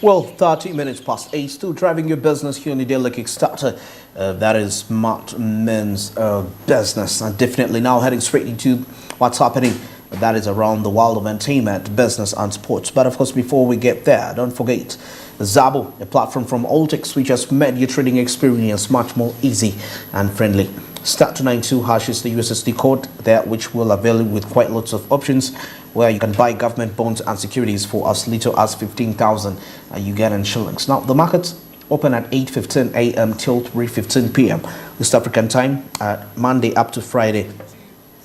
Well, 30 minutes past 8, still driving your business here on the Daily Kickstarter. That is Smart Men's Business. And definitely now heading straight into what's happening. That is around the world of entertainment, business and sports. But of course, before we get there, don't forget Zabo, a platform from Altix, which has made your trading experience much more easy and friendly. Star292 # is the USSD code there, which will avail you with quite lots of options where you can buy government bonds and securities for as little as 15,000 Ugandan shillings. Now, the markets open at 8:15 a.m. till 3:15 p.m. East African time, Monday up to Friday,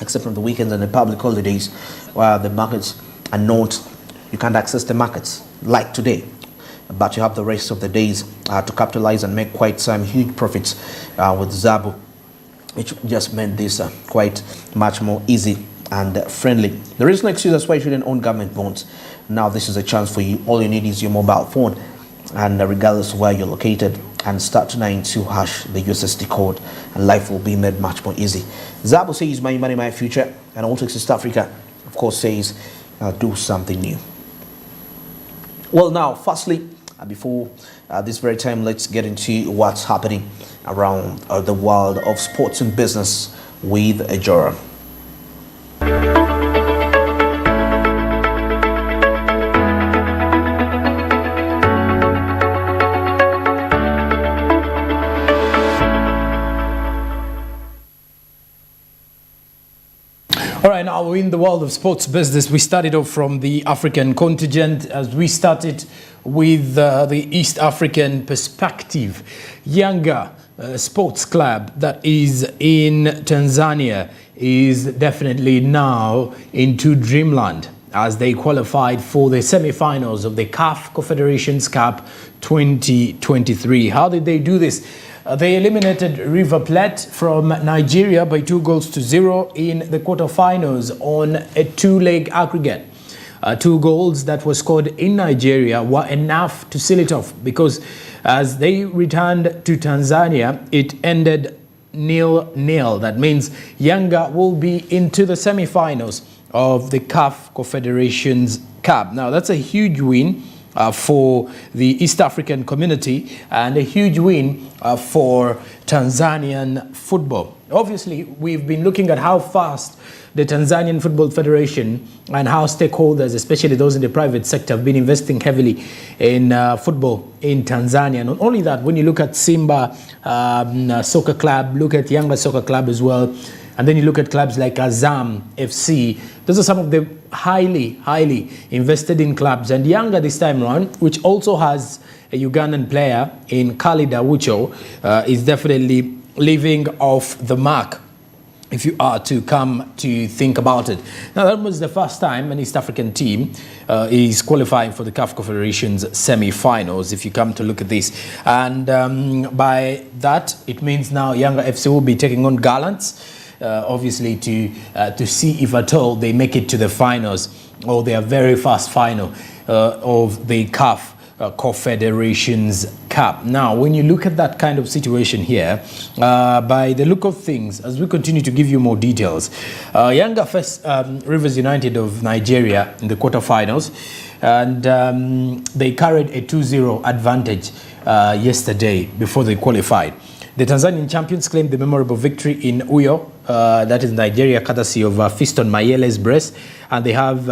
except from the weekends and the public holidays, where the markets are not, you can't access the markets like today. But you have the rest of the days to capitalize and make quite some huge profits with Zabo, which just made this quite much more easy and friendly. There is no excuse as why you shouldn't own government bonds. Now this is a chance for you. All you need is your mobile phone, and regardless of where you're located, and Star292 # the USSD code, and life will be made much more easy. Zabo says my money, my future, and Altix East Africa, of course, says do something new. Well, now, firstly, before this very time, let's get into what's happening around the world of sports and business with Ajora. All right, now in the world of sports business, we started off from the African contingent as we started with the East African perspective. Yanga sports club that is in Tanzania is definitely now into dreamland as they qualified for the semi-finals of the CAF Confederations Cup 2023. How did they do this? They eliminated River Plate from Nigeria by 2-0 in the quarterfinals on a two-leg aggregate. 2 goals that were scored in Nigeria were enough to seal it off, because as they returned to Tanzania, it ended 0-0. That means Yanga will be into the semi-finals of the CAF Confederations Cup. Now, that's a huge win for the East African community, and a huge win for Tanzanian football. Obviously, we've been looking at how fast the Tanzanian Football Federation and how stakeholders, especially those in the private sector, have been investing heavily in football in Tanzania. Not only that, when you look at Simba Soccer Club, look at Yanga Soccer Club as well, and then you look at clubs like Azam FC, those are some of the highly invested in clubs. And Yanga this time around, which also has a Ugandan player in Khalid Awucho, is definitely living off the mark, if you are to come to think about it. Now, that was the first time an East African team is qualifying for the CAF Confederations semi-finals, if you come to look at this. And by that, it means now Yanga FC will be taking on Gallants, obviously to see if at all they make it to the finals, or their very first final of the CAF Confederations Cup. Now, when you look at that kind of situation here, by the look of things, as we continue to give you more details, Yanga faced Rivers United of Nigeria in the quarterfinals, and they carried a 2-0 advantage yesterday before they qualified. The Tanzanian champions claimed the memorable victory in Uyo, that is Nigeria, courtesy of Fiston Mayele's brace, and they have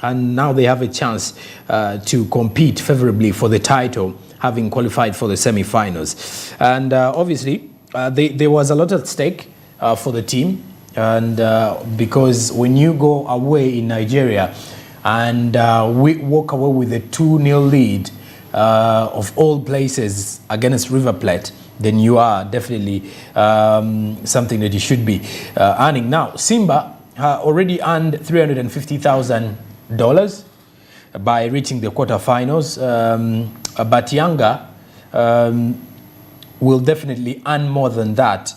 and now they have a chance to compete favorably for the title, having qualified for the semi-finals. And obviously, there was a lot at stake for the team, and because when you go away in Nigeria and we walk away with a 2-0 lead of all places against River Plate, then you are definitely something that you should be earning. Now, Simba already earned $350,000 by reaching the quarterfinals, but Yanga will definitely earn more than that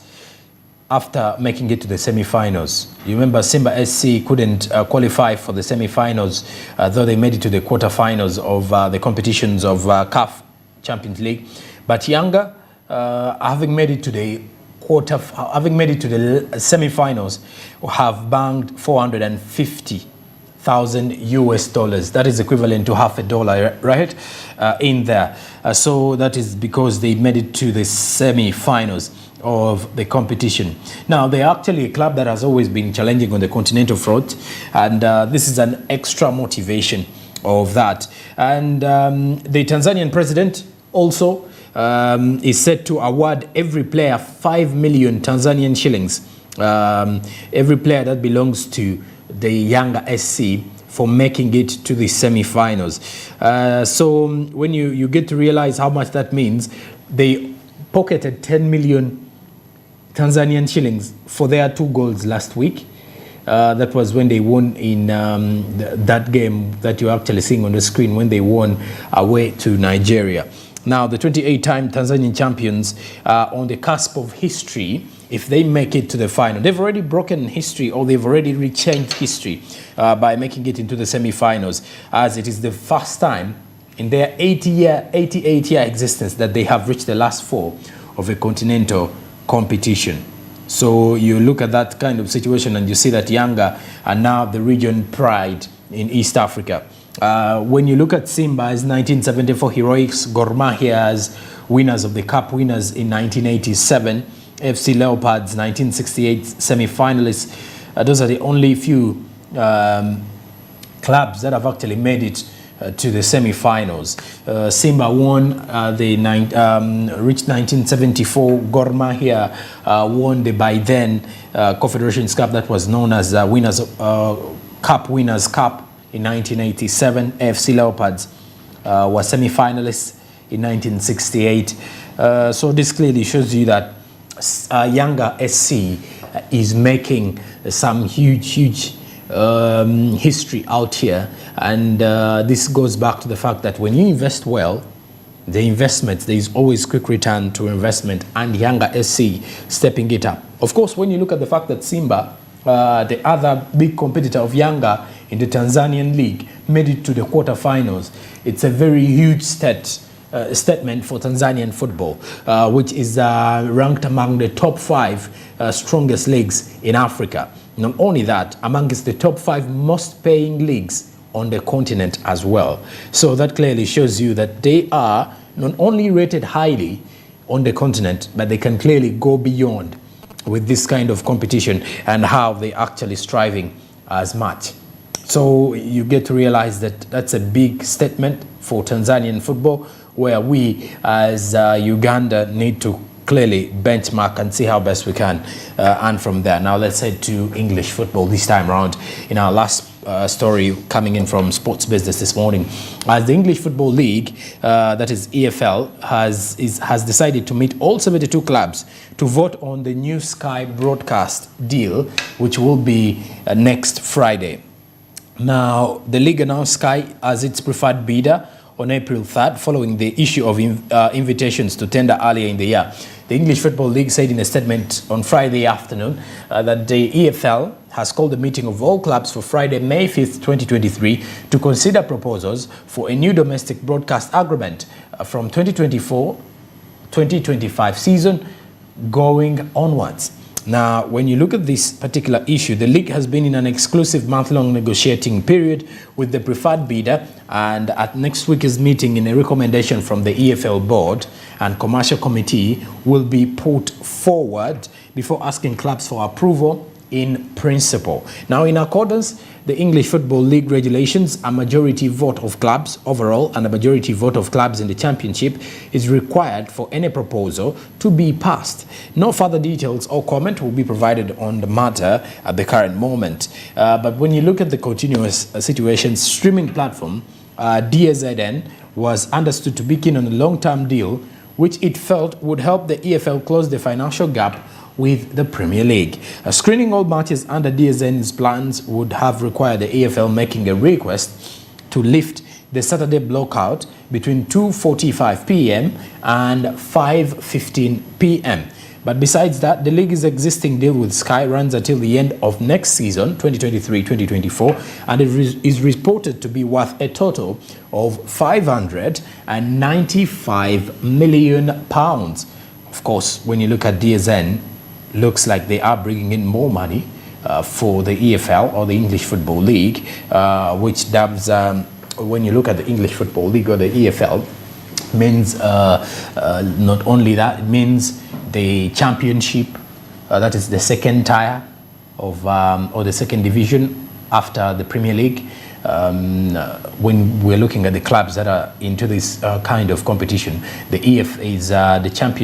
after making it to the semi-finals. You remember Simba SC couldn't qualify for the semi-finals, though they made it to the quarterfinals of the competitions of CAF Champions League. But Yanga, having made it to the semi-finals, have banked $450,000 US dollars. That is equivalent to $50, right? In there. So that is because they made it to the semi-finals of the competition. Now, they're actually a club that has always been challenging on the continental front, and this is an extra motivation of that. And the Tanzanian president also is set to award every player 5 million Tanzanian shillings. Every player that belongs to the Yanga SC for making it to the semi-finals. So when you get to realize how much that means, they pocketed 10 million Tanzanian shillings for their 2 goals last week. That was when they won in that game that you're actually seeing on the screen, when they won away to Nigeria. Now, the 28-time Tanzanian champions are on the cusp of history if they make it to the final. They've already broken history, or they've already rechanged history by making it into the semi-finals, as it is the first time in their 88-year existence that they have reached the last 4 of a continental competition. So you look at that kind of situation and you see that Yanga are now the region pride in East Africa. When you look at Simba's 1974 heroics, Gor Mahia's winners of the cup, winners in 1987, FC Leopards 1968 semi-finalists, those are the only few clubs that have actually made it to the semi-finals. Simba won reached 1974. Gor Mahia won the by then Confederations Cup that was known as Winners Cup in 1987. AFC Leopards were semi-finalists in 1968. So this clearly shows you that Yanga SC is making some huge history out here, and this goes back to the fact that when you invest well, the investment, there is always quick return to investment, and Yanga SC stepping it up. Of course, when you look at the fact that Simba, the other big competitor of Yanga in the Tanzanian league, made it to the quarterfinals, it's a very huge statement for Tanzanian football, which is ranked among the top 5 strongest leagues in Africa. Not only that, amongst the top 5 most paying leagues on the continent as well. So that clearly shows you that they are not only rated highly on the continent, but they can clearly go beyond with this kind of competition and how they actually striving as much. So you get to realize that that's a big statement for Tanzanian football, where we as Uganda need to clearly benchmark and see how best we can and from there. Now let's head to English football this time around. In our last story coming in from Sports Business this morning, as the English Football League, that is EFL, has decided to meet all 72 clubs to vote on the new Sky broadcast deal, which will be next Friday. Now, the league announced Sky as its preferred bidder on April 3rd, following the issue of invitations to tender earlier in the year. The English Football League said in a statement on Friday afternoon that the EFL has called a meeting of all clubs for Friday, May 5th, 2023, to consider proposals for a new domestic broadcast agreement from 2024-2025 season going onwards. Now, when you look at this particular issue, the league has been in an exclusive month-long negotiating period with the preferred bidder, and at next week's meeting, in a recommendation from the EFL board and commercial committee will be put forward before asking clubs for approval in principle. Now, in accordance, the English Football League regulations, a majority vote of clubs overall and a majority vote of clubs in the championship is required for any proposal to be passed. No further details or comment will be provided on the matter at the current moment. But when you look at the continuous situation, streaming platform DSTV was understood to be keen on a long-term deal, which it felt would help the EFL close the financial gap with the Premier League. Screening all matches under DSTV's plans would have required the EFL making a request to lift the Saturday blockout between 2:45 p.m. and 5:15 p.m. But besides that, the league's existing deal with Sky runs until the end of next season, 2023-2024, and it is reported to be worth a total of £595 million. Of course, when you look at DSN, looks like they are bringing in more money for the EFL, or the English Football League, which dubs, when you look at the English Football League or the EFL, means not only that, it means the championship, that is the second tier of, or the second division after the Premier League. When we're looking at the clubs that are into this kind of competition, the EF is the champion.